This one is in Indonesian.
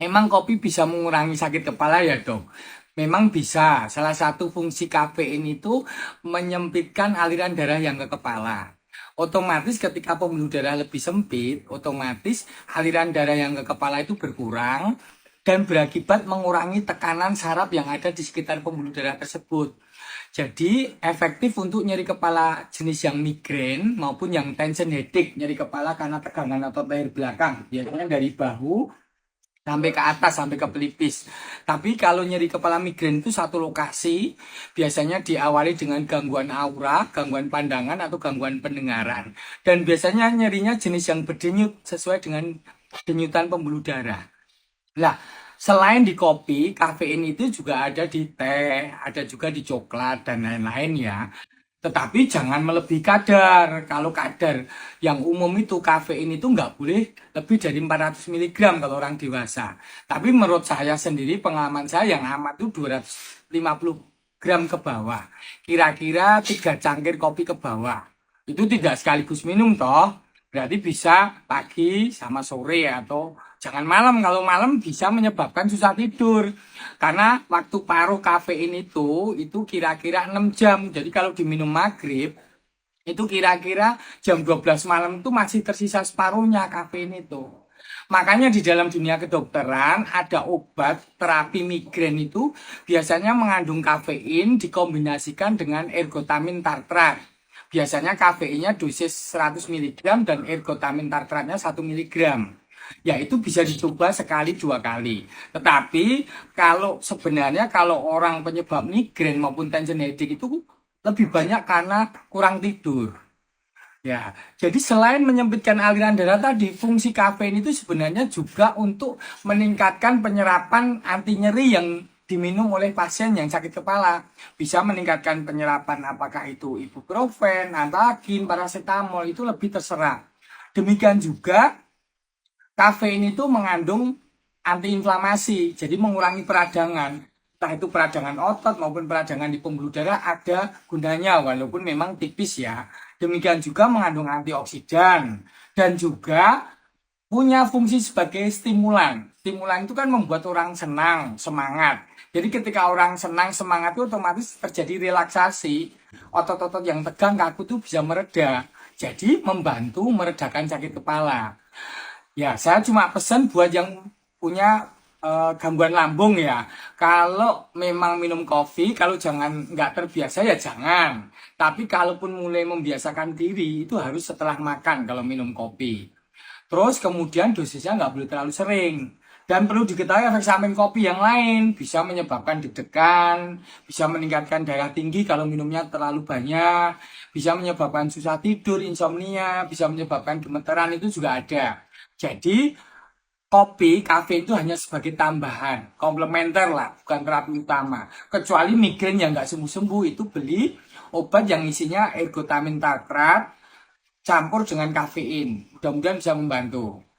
Memang kopi bisa mengurangi sakit kepala ya dok. Memang bisa. Salah satu fungsi kafein itu menyempitkan aliran darah yang ke kepala. Otomatis ketika pembuluh darah lebih sempit, otomatis aliran darah yang ke kepala itu berkurang dan berakibat mengurangi tekanan saraf yang ada di sekitar pembuluh darah tersebut. Jadi efektif untuk nyeri kepala jenis yang migrain maupun yang tension headache, nyeri kepala karena tegangan otot leher belakang, biasanya dari bahu sampai ke atas, sampai ke pelipis. Tapi kalau nyeri kepala migrain itu satu lokasi, biasanya diawali dengan gangguan aura, gangguan pandangan, atau gangguan pendengaran. Dan biasanya nyerinya jenis yang berdenyut sesuai dengan denyutan pembuluh darah. Lah, selain di kopi, kafein itu juga ada di teh, ada juga di coklat, dan lain-lain ya. Tetapi jangan melebihi kadar. Kalau kadar yang umum itu kafein itu nggak boleh lebih dari 400 miligram kalau orang dewasa. Tapi menurut saya sendiri, pengalaman saya yang amat itu 250 gram ke bawah. Kira-kira 3 cangkir kopi ke bawah. Itu tidak sekaligus minum toh. Berarti bisa pagi sama sore atau jangan malam. Kalau malam bisa menyebabkan susah tidur. Karena waktu paruh kafein itu kira-kira 6 jam. Jadi kalau diminum maghrib, itu kira-kira jam 12 malam itu masih tersisa separuhnya kafein itu. Makanya di dalam dunia kedokteran ada obat terapi migrain itu biasanya mengandung kafein dikombinasikan dengan ergotamin tartrat. Biasanya kafeinnya dosis 100 miligram dan ergotamin tartratnya 1 miligram. Ya itu bisa dicoba sekali dua kali. Tetapi kalau orang penyebab migrain maupun tension headache itu lebih banyak karena kurang tidur. Ya, jadi selain menyempitkan aliran darah tadi, fungsi kafein itu sebenarnya juga untuk meningkatkan penyerapan anti nyeri yang diminum oleh pasien yang sakit kepala. Bisa meningkatkan penyerapan apakah itu ibuprofen, antagin, paracetamol itu lebih terserah. Demikian juga kafein itu mengandung antiinflamasi, jadi mengurangi peradangan. Entah itu peradangan otot maupun peradangan di pembuluh darah ada gunanya, walaupun memang tipis ya. Demikian juga mengandung antioksidan dan juga punya fungsi sebagai stimulan. Stimulan itu kan membuat orang senang, semangat. Jadi ketika orang senang, semangat itu otomatis terjadi relaksasi. Otot-otot yang tegang, kaku itu bisa mereda. Jadi membantu meredakan sakit kepala. Ya, saya cuma pesan buat yang punya gangguan lambung ya. Kalau memang minum kopi, kalau jangan nggak terbiasa ya jangan. Tapi kalaupun mulai membiasakan diri, itu harus setelah makan kalau minum kopi. Terus kemudian dosisnya nggak boleh terlalu sering. Dan perlu diketahui efek samping kopi yang lain bisa menyebabkan deg-degan, bisa meningkatkan darah tinggi kalau minumnya terlalu banyak, bisa menyebabkan susah tidur, insomnia, bisa menyebabkan gemeteran itu juga ada. Jadi kopi, kafe itu hanya sebagai tambahan, komplementer lah, bukan terapi utama. Kecuali migrain yang nggak sembuh-sembuh itu beli obat yang isinya ergotamin tartrat campur dengan kafein. Mudah-mudahan bisa membantu.